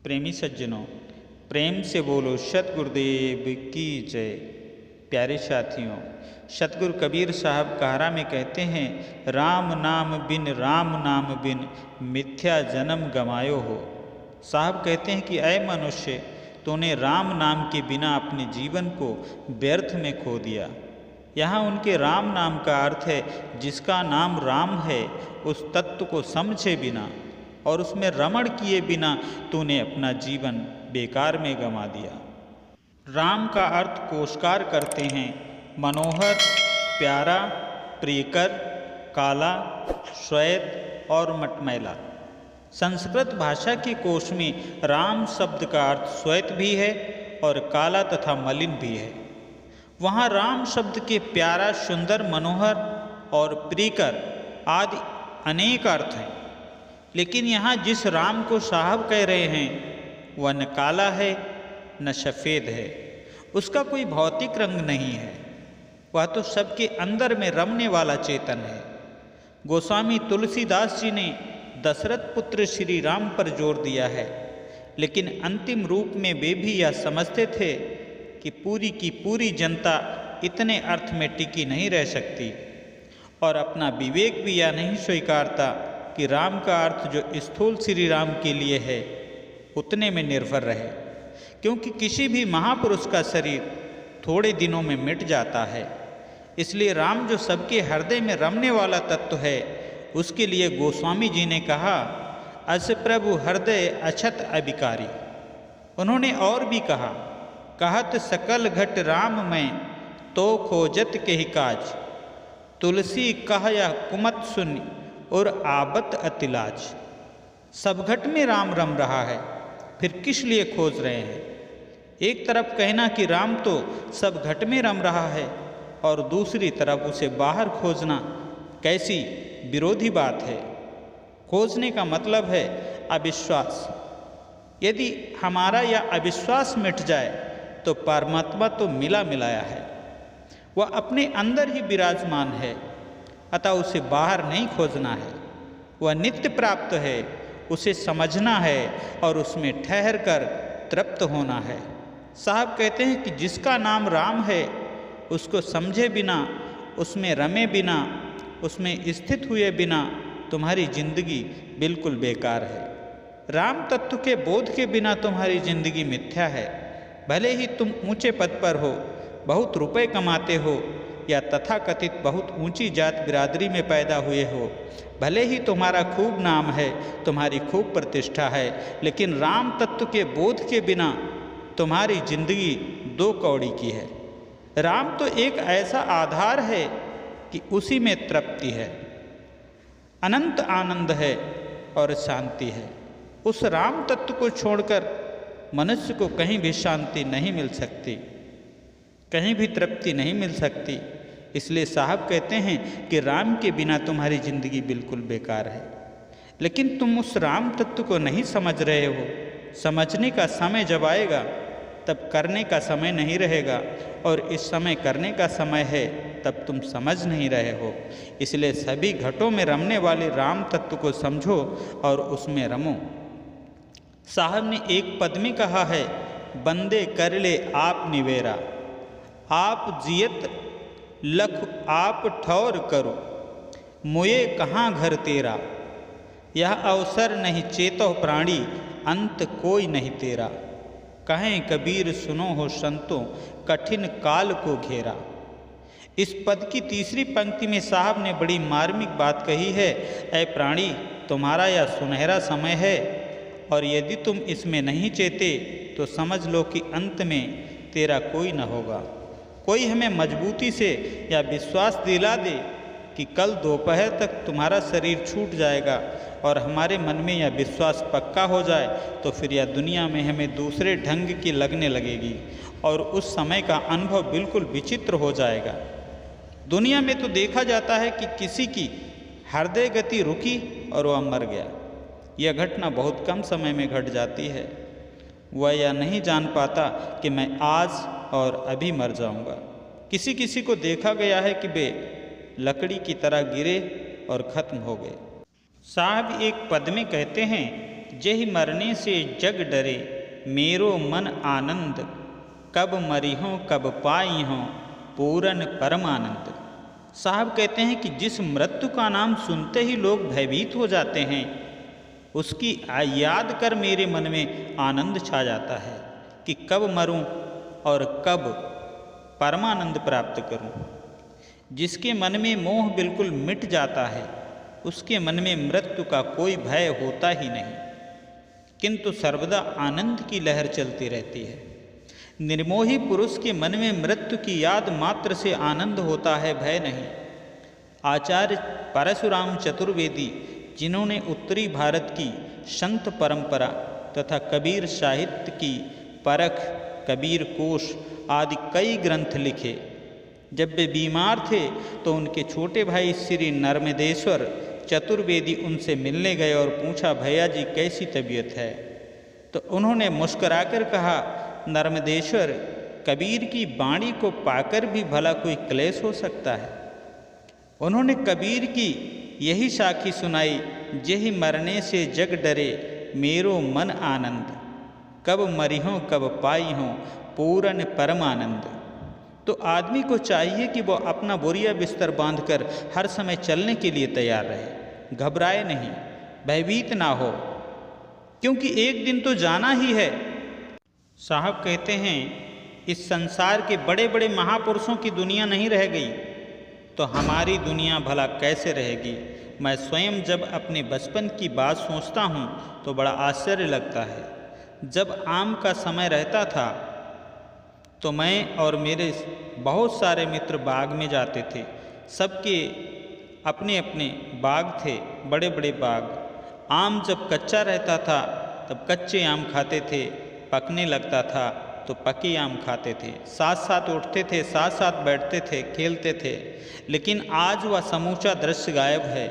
प्रेमी सज्जनों, प्रेम से बोलो सतगुरुदेव की जय। प्यारे साथियों, सतगुरु कबीर साहब काहरा में कहते हैं, राम नाम बिन मिथ्या जन्म गमायो हो। साहब कहते हैं कि अय मनुष्य, तूने राम नाम के बिना अपने जीवन को व्यर्थ में खो दिया। यहाँ उनके राम नाम का अर्थ है जिसका नाम राम है, उस तत्व को समझे बिना और उसमें रमण किए बिना तूने अपना जीवन बेकार में गंवा दिया। राम का अर्थ कोशकार करते हैं मनोहर, प्यारा, प्रियकर, काला, श्वेत और मटमैला। संस्कृत भाषा के कोश में राम शब्द का अर्थ श्वेत भी है और काला तथा मलिन भी है। वहाँ राम शब्द के प्यारा, सुंदर, मनोहर और प्रियकर आदि अनेक अर्थ हैं, लेकिन यहाँ जिस राम को साहब कह रहे हैं वह न काला है न सफ़ेद है, उसका कोई भौतिक रंग नहीं है, वह तो सबके अंदर में रमने वाला चेतन है। गोस्वामी तुलसीदास जी ने दशरथ पुत्र श्री राम पर जोर दिया है, लेकिन अंतिम रूप में वे भी यह समझते थे कि पूरी की पूरी जनता इतने अर्थ में टिकी नहीं रह सकती, और अपना विवेक भी यह नहीं स्वीकारता कि राम का अर्थ जो स्थूल श्री राम के लिए है उतने में निर्भर रहे, क्योंकि किसी भी महापुरुष का शरीर थोड़े दिनों में मिट जाता है। इसलिए राम जो सबके हृदय में रमने वाला तत्व है, उसके लिए गोस्वामी जी ने कहा, अस प्रभु हृदय अछत अभिकारी। उन्होंने और भी कहा, कहत सकल घट राम में तो खोजत के ही काज, तुलसी कह या कुमत सुन और आबत अतिलाज। सब घट में राम रम रहा है, फिर किस लिए खोज रहे हैं? एक तरफ कहना कि राम तो सब घट में रम रहा है और दूसरी तरफ उसे बाहर खोजना कैसी विरोधी बात है। खोजने का मतलब है अविश्वास। यदि हमारा यह अविश्वास मिट जाए तो परमात्मा तो मिला मिलाया है, वह अपने अंदर ही विराजमान है, अतः उसे बाहर नहीं खोजना है। वह नित्य प्राप्त है, उसे समझना है और उसमें ठहर कर तृप्त होना है। साहब कहते हैं कि जिसका नाम राम है, उसको समझे बिना, उसमें रमे बिना, उसमें स्थित हुए बिना तुम्हारी जिंदगी बिल्कुल बेकार है। राम तत्व के बोध के बिना तुम्हारी जिंदगी मिथ्या है। भले ही तुम ऊंचे पद पर हो, बहुत रुपए कमाते हो, या तथाकथित बहुत ऊंची जात बिरादरी में पैदा हुए हो, भले ही तुम्हारा खूब नाम है, तुम्हारी खूब प्रतिष्ठा है, लेकिन राम तत्व के बोध के बिना तुम्हारी जिंदगी दो कौड़ी की है। राम तो एक ऐसा आधार है कि उसी में तृप्ति है, अनंत आनंद है और शांति है। उस राम तत्व को छोड़कर मनुष्य को कहीं भी शांति नहीं मिल सकती, कहीं भी तृप्ति नहीं मिल सकती। इसलिए साहब कहते हैं कि राम के बिना तुम्हारी जिंदगी बिल्कुल बेकार है। लेकिन तुम उस राम तत्व को नहीं समझ रहे हो। समझने का समय जब आएगा तब करने का समय नहीं रहेगा, और इस समय करने का समय है तब तुम समझ नहीं रहे हो। इसलिए सभी घटों में रमने वाले राम तत्व को समझो और उसमें रमो। साहब ने एक पद में कहा है, बंदे कर ले आप निवेरा, आप जियत लख आप ठौर करो, मोये कहाँ घर तेरा, यह अवसर नहीं चेतो प्राणी, अंत कोई नहीं तेरा। कहें कबीर सुनो हो संतों, कठिन काल को घेरा। इस पद की तीसरी पंक्ति में साहब ने बड़ी मार्मिक बात कही है, ऐ प्राणी, तुम्हारा यह सुनहरा समय है, और यदि तुम इसमें नहीं चेते तो समझ लो कि अंत में तेरा कोई न होगा। कोई हमें मजबूती से या विश्वास दिला दे कि कल दोपहर तक तुम्हारा शरीर छूट जाएगा, और हमारे मन में यह विश्वास पक्का हो जाए तो फिर यह दुनिया में हमें दूसरे ढंग की लगने लगेगी, और उस समय का अनुभव बिल्कुल विचित्र हो जाएगा। दुनिया में तो देखा जाता है कि किसी की हृदय गति रुकी और वह मर गया। यह घटना बहुत कम समय में घट जाती है। वह यह नहीं जान पाता कि मैं आज और अभी मर जाऊंगा। किसी किसी को देखा गया है कि वे लकड़ी की तरह गिरे और खत्म हो गए। साहब एक पद में कहते हैं, जेहि मरने से जग डरे, मेरो मन आनंद, कब मरी हों कब पाई हों पूरन परमानंद। साहब कहते हैं कि जिस मृत्यु का नाम सुनते ही लोग भयभीत हो जाते हैं, उसकी याद कर मेरे मन में आनंद छा जाता है कि कब मरूं और कब परमानंद प्राप्त करूं। जिसके मन में मोह बिल्कुल मिट जाता है, उसके मन में मृत्यु का कोई भय होता ही नहीं, किंतु सर्वदा आनंद की लहर चलती रहती है। निर्मोही पुरुष के मन में मृत्यु की याद मात्र से आनंद होता है, भय नहीं। आचार्य परशुराम चतुर्वेदी, जिन्होंने उत्तरी भारत की संत परंपरा तथा कबीर साहित्य की परख, कबीर कोश आदि कई ग्रंथ लिखे, जब वे बीमार थे तो उनके छोटे भाई श्री नर्मदेश्वर चतुर्वेदी उनसे मिलने गए और पूछा, भैया जी कैसी तबीयत है? तो उन्होंने मुस्कुराकर कहा, नर्मदेश्वर, कबीर की वाणी को पाकर भी भला कोई क्लेश हो सकता है? उन्होंने कबीर की यही साखी सुनाई, जेहि मरने से जग डरे, मेरो मन आनंद, कब मरी हों कब पाई हों पूरन परमानंद। तो आदमी को चाहिए कि वो अपना बोरिया बिस्तर बांधकर हर समय चलने के लिए तैयार रहे, घबराए नहीं, भयभीत ना हो, क्योंकि एक दिन तो जाना ही है। साहब कहते हैं, इस संसार के बड़े बड़े महापुरुषों की दुनिया नहीं रह गई, तो हमारी दुनिया भला कैसे रहेगी? मैं स्वयं जब अपने बचपन की बात सोचता हूँ तो बड़ा आश्चर्य लगता है। जब आम का समय रहता था तो मैं और मेरे बहुत सारे मित्र बाग में जाते थे। सबके अपने अपने बाग थे, बड़े बड़े बाग। आम जब कच्चा रहता था तब कच्चे आम खाते थे, पकने लगता था तो पके आम खाते थे, साथ साथ उठते थे, साथ साथ बैठते थे, खेलते थे। लेकिन आज वह समूचा दृश्य गायब है।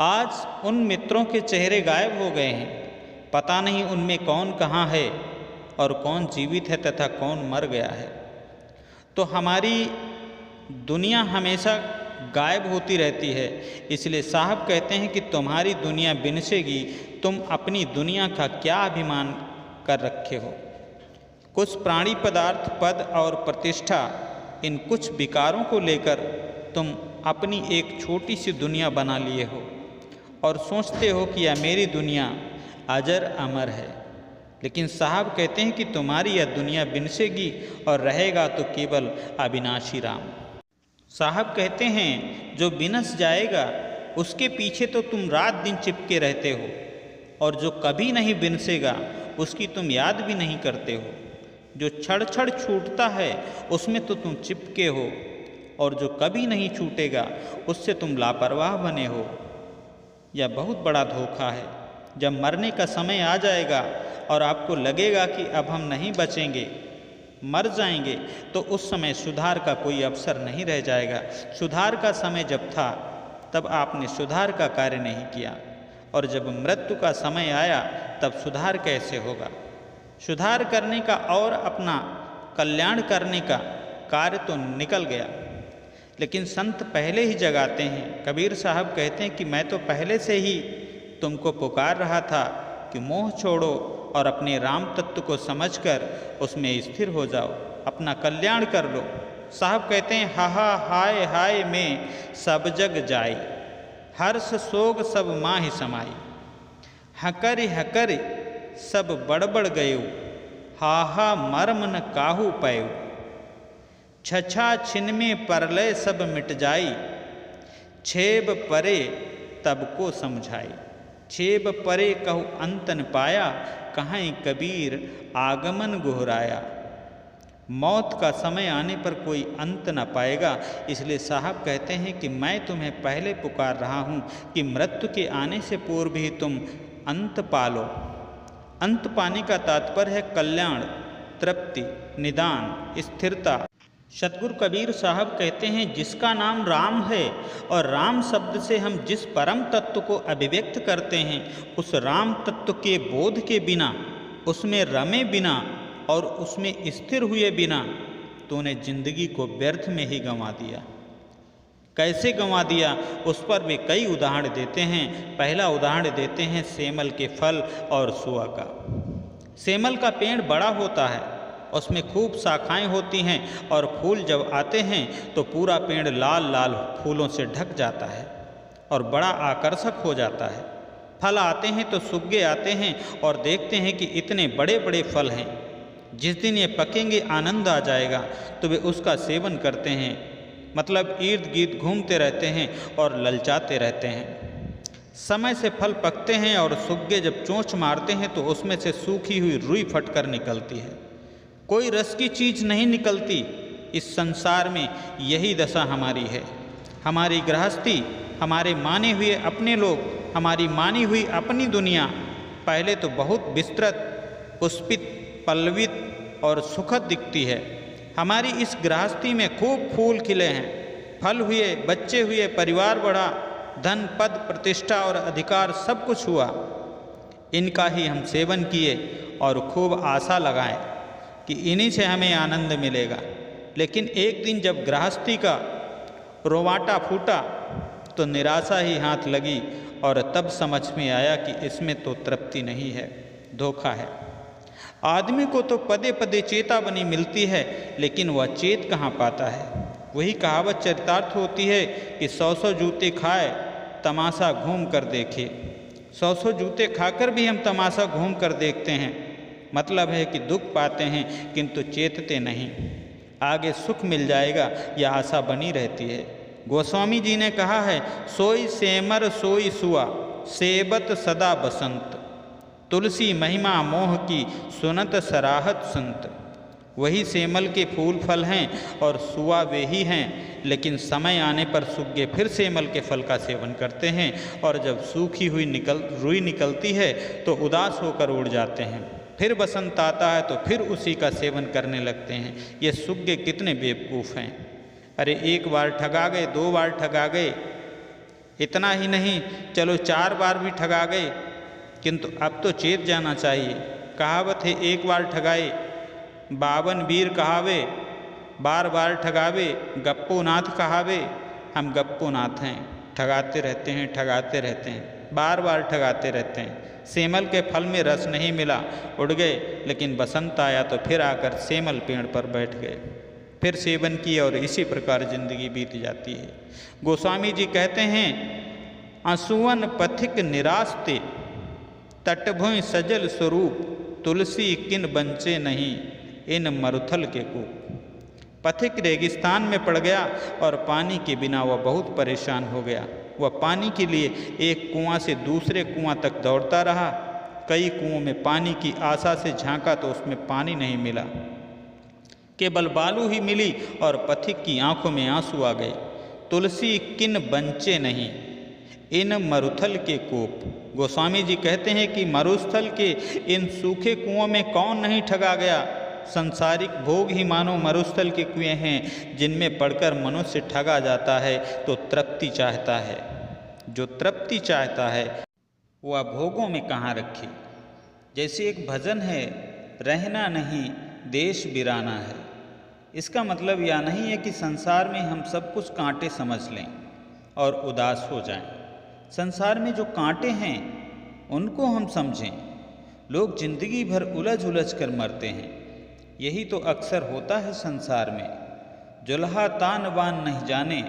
आज उन मित्रों के चेहरे गायब हो गए हैं। पता नहीं उनमें कौन कहाँ है और कौन जीवित है तथा कौन मर गया है। तो हमारी दुनिया हमेशा गायब होती रहती है। इसलिए साहब कहते हैं कि तुम्हारी दुनिया बिनसेगी, तुम अपनी दुनिया का क्या अभिमान कर रखे हो? कुछ प्राणी पदार्थ, पद और प्रतिष्ठा, इन कुछ विकारों को लेकर तुम अपनी एक छोटी सी दुनिया बना लिए हो और सोचते हो कि यह मेरी दुनिया अजर अमर है। लेकिन साहब कहते हैं कि तुम्हारी यह दुनिया बिनसेगी और रहेगा तो केवल अविनाशी राम। साहब कहते हैं, जो बिनस जाएगा उसके पीछे तो तुम रात दिन चिपके रहते हो, और जो कभी नहीं बिनसेगा उसकी तुम याद भी नहीं करते हो। जो क्षण क्षण छूटता है उसमें तो तुम चिपके हो, और जो कभी नहीं छूटेगा उससे तुम लापरवाह बने हो। यह बहुत बड़ा धोखा है। जब मरने का समय आ जाएगा और आपको लगेगा कि अब हम नहीं बचेंगे, मर जाएंगे, तो उस समय सुधार का कोई अवसर नहीं रह जाएगा। सुधार का समय जब था तब आपने सुधार का कार्य नहीं किया, और जब मृत्यु का समय आया तब सुधार कैसे होगा? सुधार करने का और अपना कल्याण करने का कार्य तो निकल गया। लेकिन संत पहले ही जगाते हैं। कबीर साहब कहते हैं कि मैं तो पहले से ही तुमको पुकार रहा था कि मोह छोड़ो और अपने राम तत्व को समझकर उसमें स्थिर हो जाओ, अपना कल्याण कर लो। साहब कहते हैं, हाहा हाय हाय में सब जग जाई, हर्ष सोग सब माहि समाई, हकरि हकरि सब बड़बड़ गयो, हाहा मर्म न काहू पायो, छछा छिन में परलय सब मिट जाई, छेब परे तब को समझाई। छेब परे कहु अंत न पाया, कहीं कबीर आगमन गोहराया। मौत का समय आने पर कोई अंत न पाएगा। इसलिए साहब कहते हैं कि मैं तुम्हें पहले पुकार रहा हूँ कि मृत्यु के आने से पूर्व ही तुम अंत पालो। अंत पाने का तात्पर्य है कल्याण, तृप्ति, निदान, स्थिरता। सतगुरु कबीर साहब कहते हैं, जिसका नाम राम है और राम शब्द से हम जिस परम तत्व को अभिव्यक्त करते हैं, उस राम तत्व के बोध के बिना, उसमें रमे बिना और उसमें स्थिर हुए बिना तूने जिंदगी को व्यर्थ में ही गंवा दिया। कैसे गंवा दिया, उस पर भी कई उदाहरण देते हैं। पहला उदाहरण देते हैं सेमल के फल और सुआ का। सेमल का पेड़ बड़ा होता है, उसमें खूब शाखाएं होती हैं और फूल जब आते हैं तो पूरा पेड़ लाल लाल फूलों से ढक जाता है और बड़ा आकर्षक हो जाता है। फल आते हैं तो सुग्गे आते हैं और देखते हैं कि इतने बड़े बड़े फल हैं, जिस दिन ये पकेंगे आनंद आ जाएगा, तो वे उसका सेवन करते हैं, मतलब इर्द गिर्द घूमते रहते हैं और ललचाते रहते हैं। समय से फल पकते हैं और सुग्गे जब चोंच मारते हैं तो उसमें से सूखी हुई रुई फटकर निकलती है। कोई रस की चीज़ नहीं निकलती। इस संसार में यही दशा हमारी है। हमारी गृहस्थी, हमारे माने हुए अपने लोग, हमारी मानी हुई अपनी दुनिया पहले तो बहुत विस्तृत, पुष्पित, पल्लवित और सुखद दिखती है। हमारी इस गृहस्थी में खूब फूल खिले हैं, फल हुए, बच्चे हुए, परिवार बढ़ा, धन, पद, प्रतिष्ठा और अधिकार सब कुछ हुआ। इनका ही हम सेवन किए और खूब आशा लगाएं कि इन्हीं से हमें आनंद मिलेगा। लेकिन एक दिन जब गृहस्थी का रोवाटा फूटा तो निराशा ही हाथ लगी और तब समझ में आया कि इसमें तो तृप्ति नहीं है, धोखा है। आदमी को तो पदे पदे चेतावनी मिलती है, लेकिन वह चेत कहाँ पाता है। वही कहावत चरितार्थ होती है कि 100 जूते खाए तमाशा घूम कर देखे। 100 जूते खाकर भी हम तमाशा घूम कर देखते हैं। मतलब है कि दुख पाते हैं किंतु चेतते नहीं। आगे सुख मिल जाएगा यह आशा बनी रहती है। गोस्वामी जी ने कहा है, सोई सेमर सोई सुआ, सेबत सदा बसंत, तुलसी महिमा मोह की सुनत सराहत संत। वही सेमल के फूल फल हैं और सुआ वे ही हैं, लेकिन समय आने पर सुग्गे फिर सेमल के फल का सेवन करते हैं और जब सूखी हुई रुई निकलती है तो उदास होकर उड़ जाते हैं। फिर बसंत आता है तो फिर उसी का सेवन करने लगते हैं। ये सुग्गे कितने बेवकूफ़ हैं। अरे एक बार ठगा गए, 2 बार ठगा गए, इतना ही नहीं, चलो 4 बार भी ठगा गए, किंतु अब तो चेत जाना चाहिए। कहावत है, एक बार ठगाए 52 वीर कहावे, बार बार ठगावे गप्पू नाथ कहावे। हम गप्पू नाथ हैं, ठगाते रहते हैं, ठगाते रहते हैं, बार बार ठगाते रहते हैं। सेमल के फल में रस नहीं मिला, उड़ गए, लेकिन बसंत आया तो फिर आकर सेमल पेड़ पर बैठ गए, फिर सेवन किया और इसी प्रकार जिंदगी बीत जाती है। गोस्वामी जी कहते हैं, आंसुअन पथिक निरास्ते, तटभुइ सजल स्वरूप, तुलसी किन बंचे नहीं, इन मरुथल के कूप। पथिक रेगिस्तान में पड़ गया और पानी के बिना वह बहुत परेशान हो गया। वह पानी के लिए एक कुआं से दूसरे कुआं तक दौड़ता रहा। कई कुओं में पानी की आशा से झांका तो उसमें पानी नहीं मिला, केवल बालू ही मिली और पथिक की आंखों में आंसू आ गए। तुलसी किन बंचे नहीं, इन मरुथल के कूप। गोस्वामी जी कहते हैं कि मरुस्थल के इन सूखे कुओं में कौन नहीं ठगा गया। संसारिक भोग ही मानो मरुस्थल के कुएं हैं, जिनमें पड़कर मनुष्य ठगा जाता है तो तृप्ति चाहता है। जो तृप्ति चाहता है वह भोगों में कहाँ रखे। जैसे एक भजन है, रहना नहीं देश बिराना है। इसका मतलब यह नहीं है कि संसार में हम सब कुछ कांटे समझ लें और उदास हो जाएं। संसार में जो कांटे हैं उनको हम समझें। लोग जिंदगी भर उलझ उलझ कर मरते हैं। यही तो अक्सर होता है संसार में। जुल्हा तान बान नहीं जाने,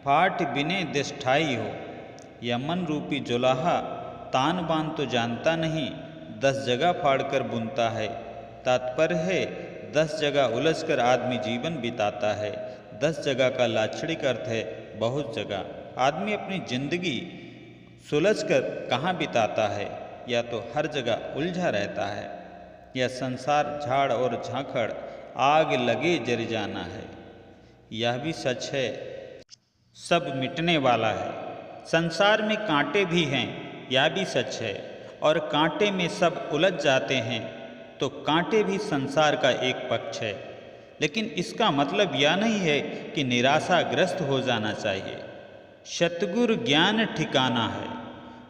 फाट बिने दिष्ठाई हो। या मन रूपी जुलाहा तान बान तो जानता नहीं, 10 जगह फाड़ कर बुनता है। तात्पर्य है 10 जगह उलझ कर आदमी जीवन बिताता है। 10 जगह का लाक्षणिक अर्थ है बहुत जगह। आदमी अपनी जिंदगी सुलझ कर कहाँ बिताता है, या तो हर जगह उलझा रहता है। यह संसार झाड़ और झांखड़, आग लगे जल जाना है। यह भी सच है, सब मिटने वाला है। संसार में कांटे भी हैं, यह भी सच है, और कांटे में सब उलझ जाते हैं, तो कांटे भी संसार का एक पक्ष है। लेकिन इसका मतलब यह नहीं है कि निराशाग्रस्त हो जाना चाहिए। सतगुरु ज्ञान ठिकाना है,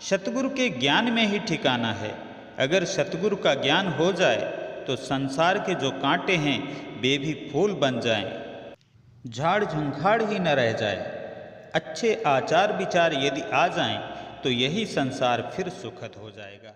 सतगुरु के ज्ञान में ही ठिकाना है। अगर सतगुरु का ज्ञान हो जाए तो संसार के जो कांटे हैं वे भी फूल बन जाएं, झाड़ झंखाड़ ही न रह जाए। अच्छे आचार विचार यदि आ जाएं तो यही संसार फिर सुखद हो जाएगा।